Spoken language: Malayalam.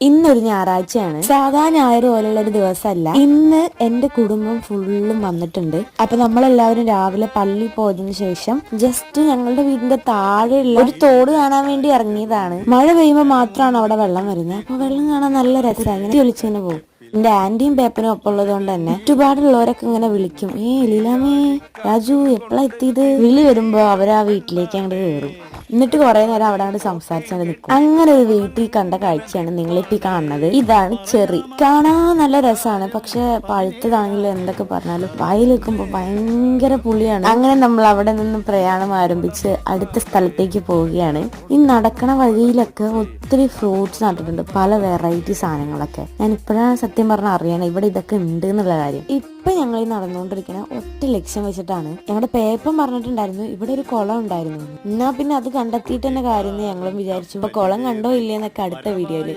ഇന്നൊരു ഞായറാഴ്ചയാണ്. സാധാ ഞായർ പോലുള്ള ഒരു ദിവസമല്ല. ഇന്ന് എന്റെ കുടുംബം ഫുള്ളും വന്നിട്ടുണ്ട്. അപ്പൊ നമ്മളെല്ലാവരും രാവിലെ പള്ളി പോയതിനു ശേഷം ജസ്റ്റ് ഞങ്ങളുടെ വീടിന്റെ താഴെയുള്ള ഒരു തോട് കാണാൻ വേണ്ടി ഇറങ്ങിയതാണ്. മഴ പെയ്യുമ്പോൾ മാത്രമാണ് അവിടെ വെള്ളം വരുന്നത്. അപ്പൊ വെള്ളം കാണാൻ നല്ല രസമാണ്. അങ്ങനെ വിളിച്ചിങ്ങനെ പോകും. എന്റെ ആന്റിയും പേപ്പനും ഒപ്പം ഉള്ളത് കൊണ്ട് തന്നെ ചുറ്റുപാടുള്ളവരൊക്കെ ഇങ്ങനെ വിളിക്കും, ലീലാമേ, രാജു എപ്പോഴാ എത്തിയത്? വിളി വരുമ്പോ അവരാ വീട്ടിലേക്ക് അങ്ങോട്ട് കയറും. എന്നിട്ട് കുറെ നേരം അവിടെ അങ്ങോട്ട് സംസാരിച്ചാണ്ട് നിൽക്കും. അങ്ങനെ ഒരു വീട്ടിൽ കണ്ട കാഴ്ചയാണ് നിങ്ങളിപ്പി കാണുന്നത്. ഇതാണ് ചെറി. കാണാൻ നല്ല രസമാണ്, പക്ഷെ പഴുത്തതാണെങ്കിലും എന്തൊക്കെ പറഞ്ഞാലും വായിൽ വെക്കുമ്പോ ഭയങ്കര പുളിയാണ്. അങ്ങനെ നമ്മൾ അവിടെ നിന്നും പ്രയാണം ആരംഭിച്ച് അടുത്ത സ്ഥലത്തേക്ക് പോവുകയാണ്. ഈ നടക്കണ വഴിയിലൊക്കെ ഒത്തിരി ഫ്രൂട്ട്സ് നട്ടിട്ടുണ്ട്, പല വെറൈറ്റി സാധനങ്ങളൊക്കെ. ഞാൻ ഇപ്പോഴാണ് സത്യം പറഞ്ഞാൽ അറിയണം ഇവിടെ ഇതൊക്കെ ഉണ്ട് എന്നുള്ള കാര്യം. ഇപ്പൊ ഞങ്ങൾ ഈ നടന്നുകൊണ്ടിരിക്കുന്ന ഒറ്റ ലക്ഷ്യം വെച്ചിട്ടാണ്. ഞങ്ങളുടെ പേപ്പർ പറഞ്ഞിട്ടുണ്ടായിരുന്നു ഇവിടെ ഒരു കുളം ഉണ്ടായിരുന്നു, എന്നാ പിന്നെ അത് കണ്ടെത്തിയിട്ട് തന്നെ കാര്യം ഞങ്ങളും വിചാരിച്ചു. ഇപ്പൊ കുളം കണ്ടോ ഇല്ലേന്നൊക്കെ അടുത്ത വീഡിയോയില്